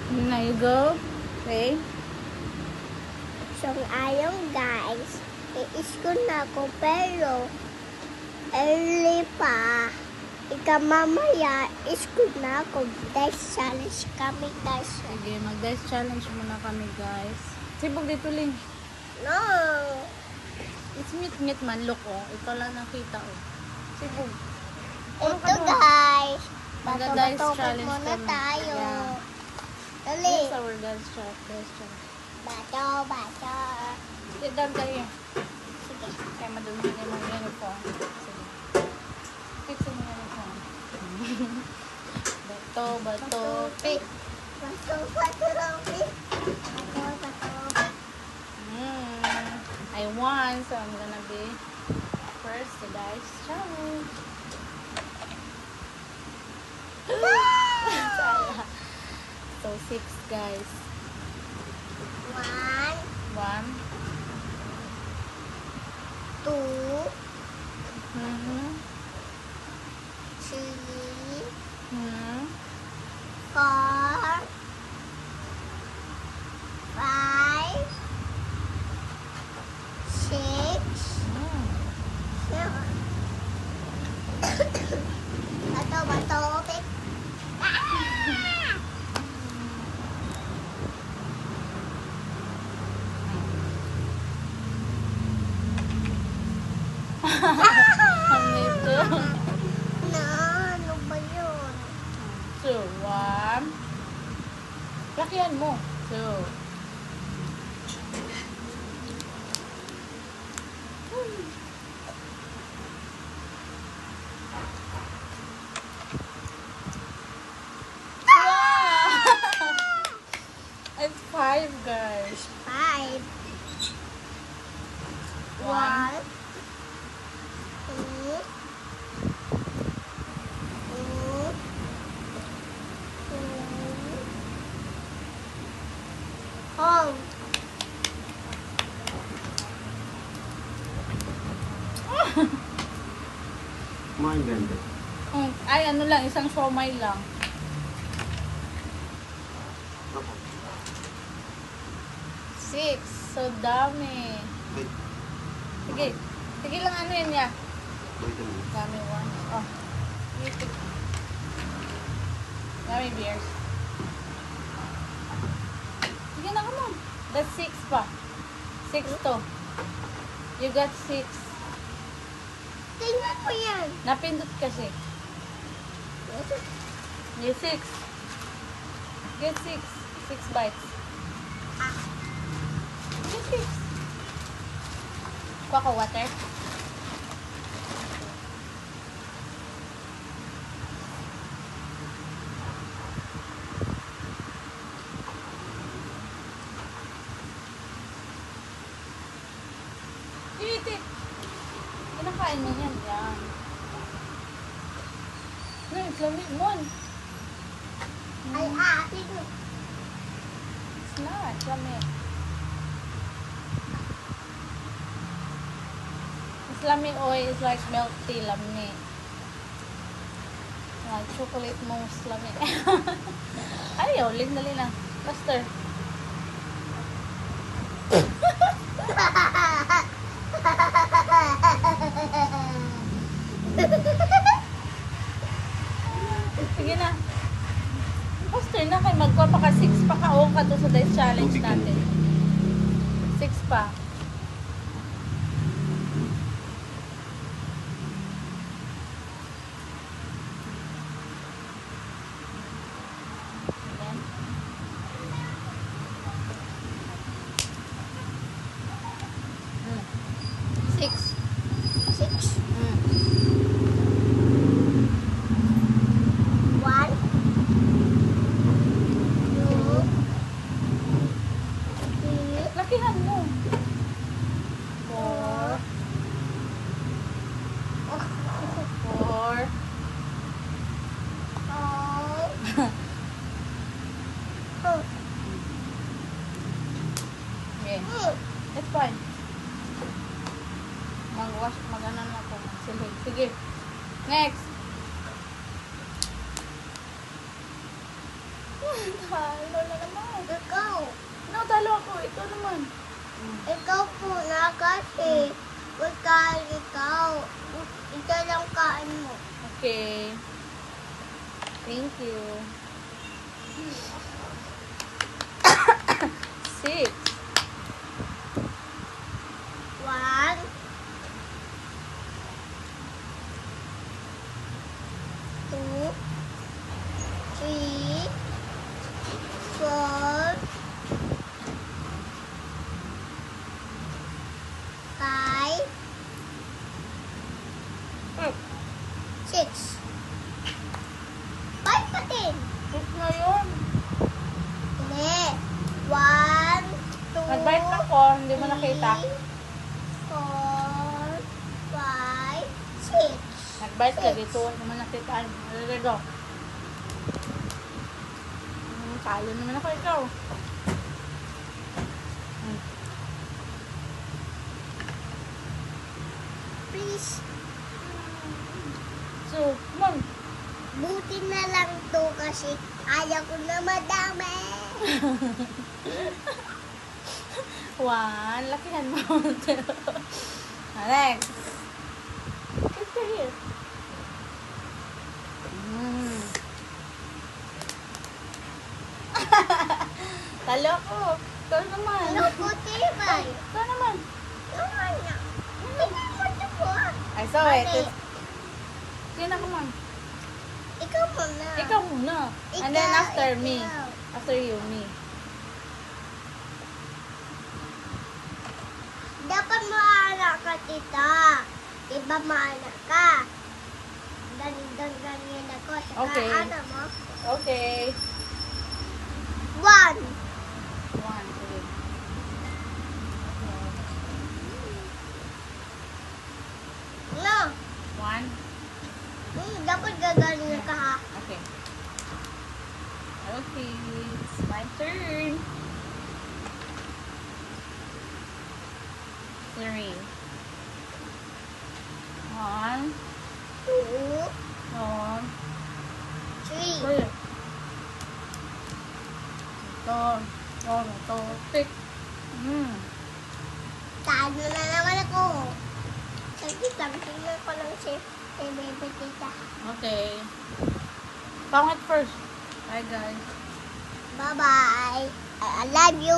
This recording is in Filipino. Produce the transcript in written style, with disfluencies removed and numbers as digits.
Now you go. Okay. So ayun guys, i-school na ako pero early pa. Ika mamaya, school na ako. Guys, challenge kami guys. Sige, mag-dice challenge muna kami, guys. Sibog dito, Ling. No! It's meet man. Look, oh. Ikaw lang nakita, oh. Sibog. Ito guys. Mag-dice Bato-bato challenge muna kami. tayo. Yeah. Dali. This is our dice challenge. Bato. Dag kayo. Sige. Kaya madumi na yung uniform. Sige. Fix mo yung uniform. Bato. Pick. Bato lang, pick. Bato. I won, so I'm gonna be first to dice challenge. Sala. So 6 guys. 1, 1. 2, Mhm. 3, Mhm. 4, 5, 6, 7. Bato, pick. Nandito. Ano ba yun? 2, 1. Lakihan mo. 2. It's 5 guys. 5. 1. 1, 2, 3, 4. Kumain ganda. Ay, ano lang, isang siomay lang. Ako. 6. So dami. Wait. Sige. Sige lang ano yun niya. Wait a minute. Dami 1. Oh. Dami beers. Sige na, come on. That's 6 pa. 6 to. You got 6. Tingnan mo yan. Napindot kasi. You 6. Get 6. 6 bites. Get 6. Kuha ko water. Eat it. Kinakain mo yan. Yan. No, it's lamig mo. Ay, atin mo. It's not. Lamig. It's lamig oil is like milk tea. Lamig. Like chocolate mousse. Lamig. Ayaw. Dali lang. Faster. Sige na. Faster na kay magkuha pa ka 6 pa ka ka to sa dice challenge natin. 6 pa. Ayan. Hmm. 6. 6, Hmm. 1, 2, 3, Lakihan mo. 4. 4. 5. Okay. It's fine. Mag-ano na ako. Sige. Next. Talo na naman. Ikaw. No, talo ako. Ito naman. Ikaw po na kasi. Huwag kain ikaw. Ito lang kain mo. Okay. Thank you. 6. 1, 2, 3, 4, 5, 6. 5 pa din. 6 na yun. Hindi. 1, 2, Nag-bite ako. Hindi mo nakita. 4, 5, 6. Nag-bite ka dito. Hindi mo nakita. There you go. Talo naman ako. Ikaw. Please. So, come on. Buti na lang to kasi ayaw ko na madami. 1. Lakihan mo. Next. Sit here. Talo ko. Ito naman. Ano po, tibay? Ito naman. Naman na. Tingnan mo ito po. I saw it. Bakit? Sino ka man? Ikaw muna. Ikaw muna. And then after me. After you, me. Dapat maanak ka, tita. Iba maanak ka. Ganyan ako. Saka Okay. ano mo? Okay. 1. 1, 2. No. 1. Dapat gaganyan ka ha. Okay. Okay. It's my turn. 3. 1. 2, 1. 3. 3. Ito. Tik. Talo na naman ako. Saglit lang. Tingnan ko lang si baby tita. Okay. Pangit first. Bye, guys. Bye-bye. I love you.